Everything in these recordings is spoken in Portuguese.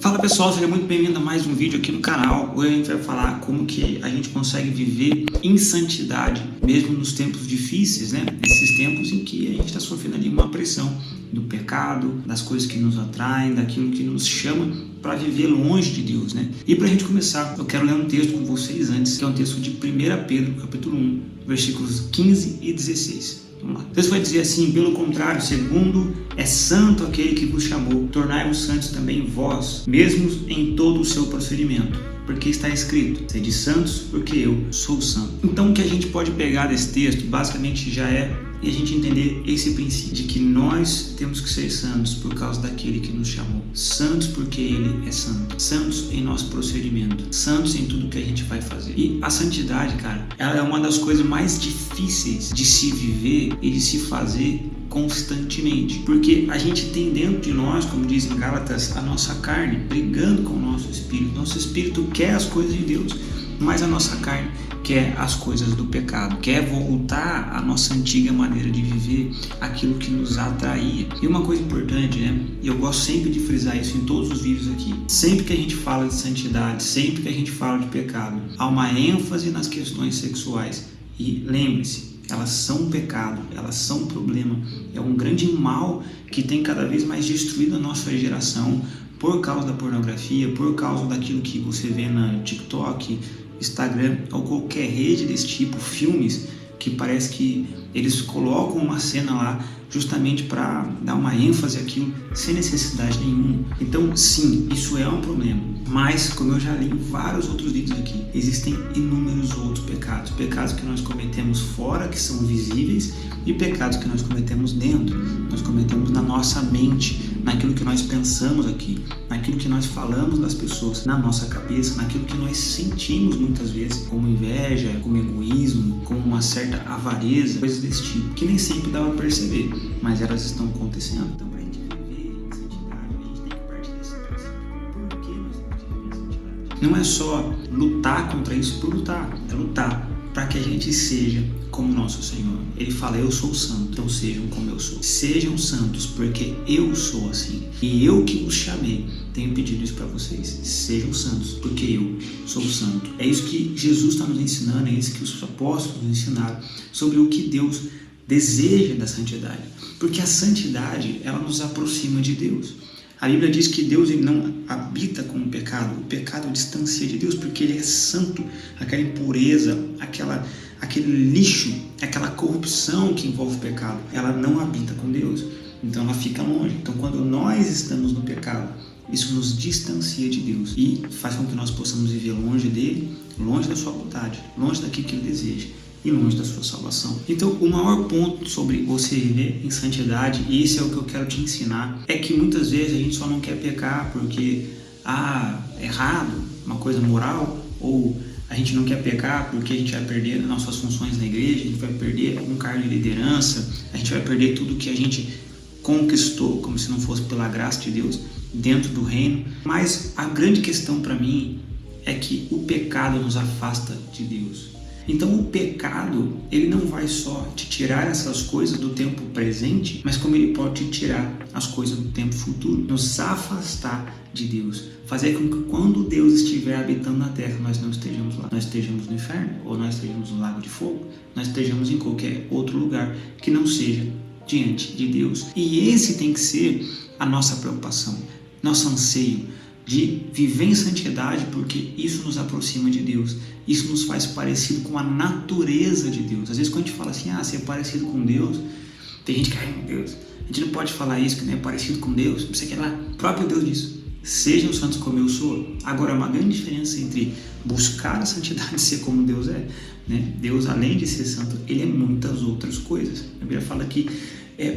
Fala pessoal, seja muito bem-vindo a mais um vídeo aqui no canal. Hoje a gente vai falar como que a gente consegue viver em santidade, mesmo nos tempos difíceis, né? Nesses tempos em que a gente está sofrendo ali uma pressão do pecado, das coisas que nos atraem, daquilo que nos chama para viver longe de Deus, né? E para a gente começar, eu quero ler um texto com vocês antes, que é um texto de 1 Pedro, capítulo 1, versículos 15 e 16. Vamos lá. Deus vai dizer assim: pelo contrário, segundo é santo aquele que vos chamou, tornai-vos santos também vós, mesmos em todo o seu procedimento, porque está escrito: sede santos, porque eu sou santo. Então o que a gente pode pegar desse texto, basicamente já é a gente entender esse princípio de que nós temos que ser santos por causa daquele que nos chamou. Santos porque Ele é santo. Santos em nosso procedimento. Santos em tudo que a gente vai fazer. E a santidade, cara, ela é uma das coisas mais difíceis de se viver e de se fazer constantemente, porque a gente tem dentro de nós, como diz em Gálatas, a nossa carne brigando com o nosso espírito. Nosso espírito quer as coisas de Deus, mas a nossa carne quer as coisas do pecado, quer voltar à nossa antiga maneira de viver, aquilo que nos atraía. E uma coisa importante, né? E eu gosto sempre de frisar isso em todos os vídeos aqui. Sempre que a gente fala de santidade, sempre que a gente fala de pecado, há uma ênfase nas questões sexuais. E lembre-se, elas são um pecado, elas são um problema, é um grande mal que tem cada vez mais destruído a nossa geração por causa da pornografia, por causa daquilo que você vê na TikTok, Instagram ou qualquer rede desse tipo, filmes que parece que eles colocam uma cena lá justamente para dar uma ênfase àquilo sem necessidade nenhuma. Então sim, isso é um problema, mas como eu já li em vários outros vídeos aqui, existem inúmeros outros pecados, pecados que nós cometemos fora, que são visíveis, e pecados que nós cometemos dentro, nós cometemos na nossa mente, naquilo que nós pensamos aqui, naquilo que nós falamos das pessoas, na nossa cabeça, naquilo que nós sentimos muitas vezes, como inveja, como egoísmo, como uma certa avareza, coisas desse tipo, que nem sempre dá para perceber, mas elas estão acontecendo. Então, para a gente viver em santidade, a gente tem que partir desse princípio. Por que nós temos que viver em santidade? Não é só lutar contra isso por lutar, é lutar para que a gente seja como nosso Senhor. Ele fala: eu sou santo, então sejam como eu sou. Sejam santos, porque eu sou assim. E eu que os chamei, tenho pedido isso para vocês. Sejam santos, porque eu sou santo. É isso que Jesus está nos ensinando, é isso que os apóstolos nos ensinaram sobre o que Deus deseja da santidade. Porque a santidade, ela nos aproxima de Deus. A Bíblia diz que Deus ele não habita com o pecado distancia de Deus, porque Ele é santo. Aquela impureza, aquele lixo, aquela corrupção que envolve o pecado, ela não habita com Deus, então ela fica longe. Então quando nós estamos no pecado, isso nos distancia de Deus e faz com que nós possamos viver longe dele, longe da sua vontade, longe daquilo que Ele deseja e longe da sua salvação. Então o maior ponto sobre você viver em santidade, e esse é o que eu quero te ensinar, é que muitas vezes a gente só não quer pecar porque é errado, uma coisa moral, ou a gente não quer pecar porque a gente vai perder nossas funções na igreja, a gente vai perder algum cargo de liderança, a gente vai perder tudo que a gente conquistou, como se não fosse pela graça de Deus, dentro do reino. Mas a grande questão para mim é que o pecado nos afasta de Deus. Então o pecado, ele não vai só te tirar essas coisas do tempo presente, mas como ele pode te tirar as coisas do tempo futuro, nos afastar de Deus, fazer com que quando Deus estiver habitando na terra, nós não estejamos lá, nós estejamos no inferno, ou nós estejamos no lago de fogo, nós estejamos em qualquer outro lugar que não seja diante de Deus. E esse tem que ser a nossa preocupação, nosso anseio de viver em santidade, porque isso nos aproxima de Deus, isso nos faz parecido com a natureza de Deus. Às vezes quando a gente fala assim, ser parecido com Deus, tem gente que, meu Deus, a gente não pode falar isso, que não é parecido com Deus, você quer lá, o próprio Deus diz: sejam santos como eu sou. Agora, uma grande diferença entre buscar a santidade e ser como Deus é, né? Deus, além de ser santo, Ele é muitas outras coisas. A Bíblia fala que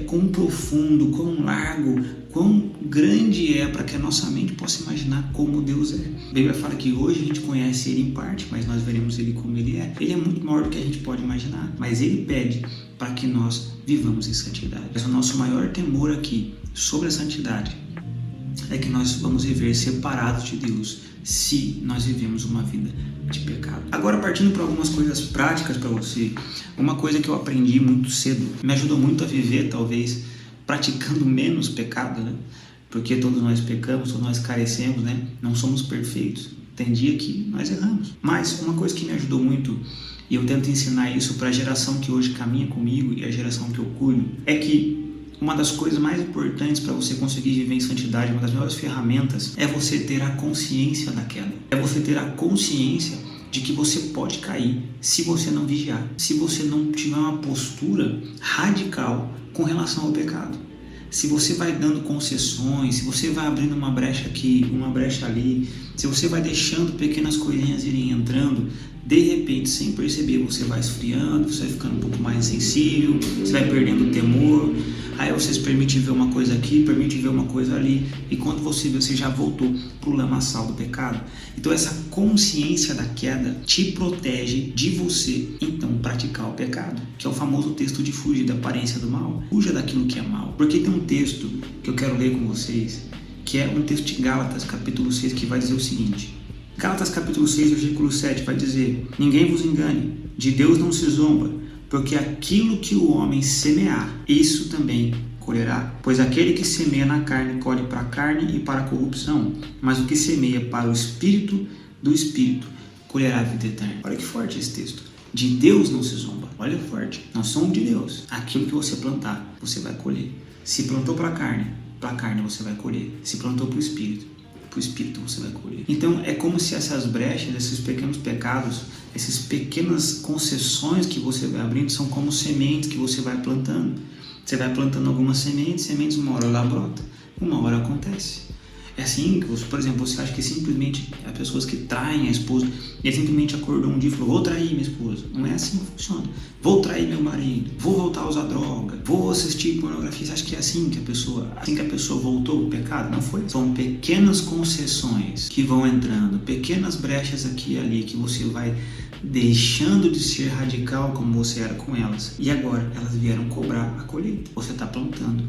quão profundo, quão largo, quão grande é, para que a nossa mente possa imaginar como Deus é. A Bíblia fala que hoje a gente conhece Ele em parte, mas nós veremos Ele como Ele é. Ele é muito maior do que a gente pode imaginar, mas Ele pede para que nós vivamos em santidade. Mas o nosso maior temor aqui sobre a santidade é que nós vamos viver separados de Deus se nós vivemos uma vida de pecado. Agora, partindo para algumas coisas práticas para você, uma coisa que eu aprendi muito cedo, me ajudou muito a viver, talvez, praticando menos pecado, né? porque todos nós pecamos, todos nós carecemos, né? Não somos perfeitos. Tem dia que nós erramos. Mas uma coisa que me ajudou muito, e eu tento ensinar isso para a geração que hoje caminha comigo e a geração que eu cuido, é que uma das coisas mais importantes para você conseguir viver em santidade, uma das melhores ferramentas, é você ter a consciência da queda. É você ter a consciência de que você pode cair se você não vigiar, se você não tiver uma postura radical com relação ao pecado. Se você vai dando concessões, se você vai abrindo uma brecha aqui, uma brecha ali, se você vai deixando pequenas coisinhas irem entrando, de repente, sem perceber, você vai esfriando, você vai ficando um pouco mais sensível, você vai perdendo o temor, aí você se permite ver uma coisa aqui, permite ver uma coisa ali, e quando você vê, você já voltou para o lamaçal do pecado. Então essa consciência da queda te protege de você, então, praticar o pecado, que é o famoso texto de fugir da aparência do mal. Fuja daquilo que é mal. Porque tem um texto que eu quero ler com vocês, que é um texto de Gálatas, capítulo 6, que vai dizer o seguinte. Gálatas capítulo 6, versículo 7 vai dizer: ninguém vos engane, de Deus não se zomba, porque aquilo que o homem semear, isso também colherá. Pois aquele que semeia na carne, colhe para a carne e para a corrupção, mas o que semeia para o Espírito, do Espírito, colherá a vida eterna. Olha que forte esse texto. De Deus não se zomba. Olha forte. Nós somos de Deus. Aquilo que você plantar, você vai colher. Se plantou para a carne você vai colher. Se plantou para o Espírito você vai colher. Então é como se essas brechas, esses pequenos pecados, essas pequenas concessões que você vai abrindo são como sementes que você vai plantando. Você vai plantando algumas sementes, uma hora ela brota, uma hora acontece. É assim que, por exemplo, você acha que simplesmente as pessoas que traem a esposa, ele simplesmente acordou um dia e falou: vou trair minha esposa. Não é assim que funciona. Vou trair meu marido, vou voltar a usar droga, vou assistir pornografia. Você acha que é assim que a pessoa voltou ao pecado? Não foi. São pequenas concessões que vão entrando, pequenas brechas aqui e ali que você vai deixando de ser radical como você era com elas. E agora elas vieram cobrar a colheita. Você está plantando.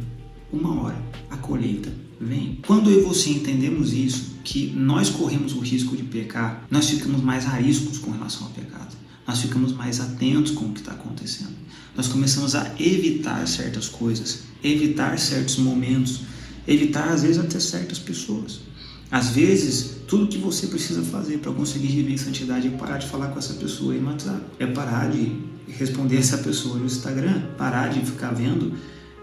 Uma hora a colheita vem. Quando eu e você entendemos isso, que nós corremos o risco de pecar, nós ficamos mais ariscos com relação ao pecado. Nós ficamos mais atentos com o que está acontecendo. Nós começamos a evitar certas coisas, evitar certos momentos, evitar às vezes até certas pessoas. Às vezes, tudo que você precisa fazer para conseguir viver em santidade é parar de falar com essa pessoa aí no WhatsApp, é parar de responder essa pessoa no Instagram, parar de ficar vendo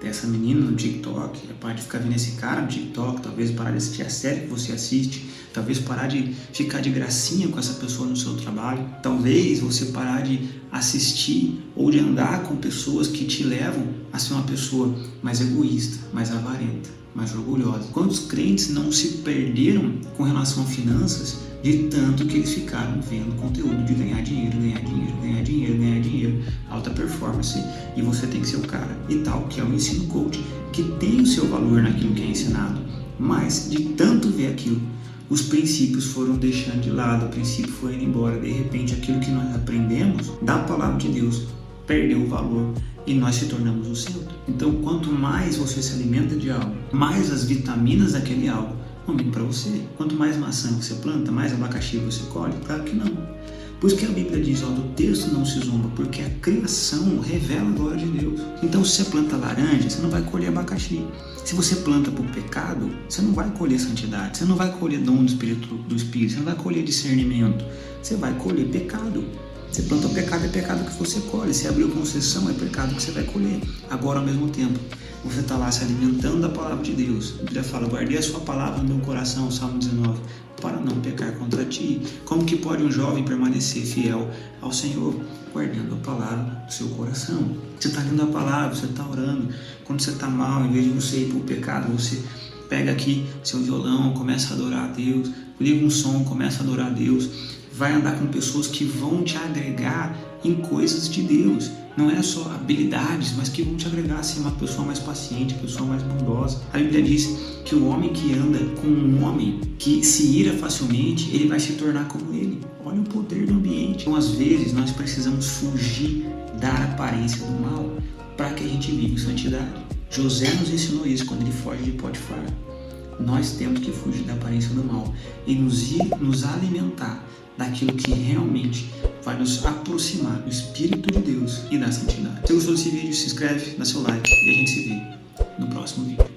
essa menina no TikTok, é parar de ficar vendo esse cara no TikTok, talvez parar de assistir a série que você assiste, talvez parar de ficar de gracinha com essa pessoa no seu trabalho, talvez você parar de assistir ou de andar com pessoas que te levam a ser uma pessoa mais egoísta, mais avarenta, mais orgulhosa. Quantos crentes não se perderam com relação a finanças de tanto que eles ficaram vendo conteúdo de ganhar dinheiro, alta performance, e você tem que ser o cara e tal, que é o ensino coach, que tem o seu valor naquilo que é ensinado, mas de tanto ver aquilo, os princípios foram deixando de lado, o princípio foi indo embora, de repente aquilo que nós aprendemos da palavra de Deus perdeu o valor e nós se tornamos o centro. Então, quanto mais você se alimenta de algo, mais as vitaminas daquele algo vão vir para você. Quanto mais maçã você planta, mais abacaxi você colhe? Claro que não. Por isso que a Bíblia diz, do texto não se zomba, porque a criação revela a glória de Deus. Então, se você planta laranja, você não vai colher abacaxi. Se você planta para o pecado, você não vai colher santidade, você não vai colher dom do Espírito, você não vai colher discernimento, você vai colher pecado. Você planta o pecado, é pecado que você colhe. Se abriu concessão, é pecado que você vai colher. Agora, ao mesmo tempo, você está lá se alimentando da palavra de Deus. A Bíblia fala: guardei a sua palavra no meu coração, Salmo 19, para não pecar contra ti. Como que pode um jovem permanecer fiel ao Senhor? Guardando a palavra do seu coração. Você está lendo a palavra, você está orando. Quando você está mal, em vez de você ir para o pecado, você pega aqui seu violão, começa a adorar a Deus, liga um som, começa a adorar a Deus. Vai andar com pessoas que vão te agregar em coisas de Deus. Não é só habilidades, mas que vão te agregar a ser uma pessoa mais paciente, uma pessoa mais bondosa. A Bíblia diz que o homem que anda com um homem que se ira facilmente, ele vai se tornar como ele. Olha o poder do ambiente. Então, às vezes, nós precisamos fugir da aparência do mal para que a gente viva em santidade. José nos ensinou isso quando ele foge de Potifar. Nós temos que fugir da aparência do mal e nos alimentar daquilo que realmente vai nos aproximar do Espírito de Deus e da santidade. Se você gostou desse vídeo, se inscreve, dá seu like e a gente se vê no próximo vídeo.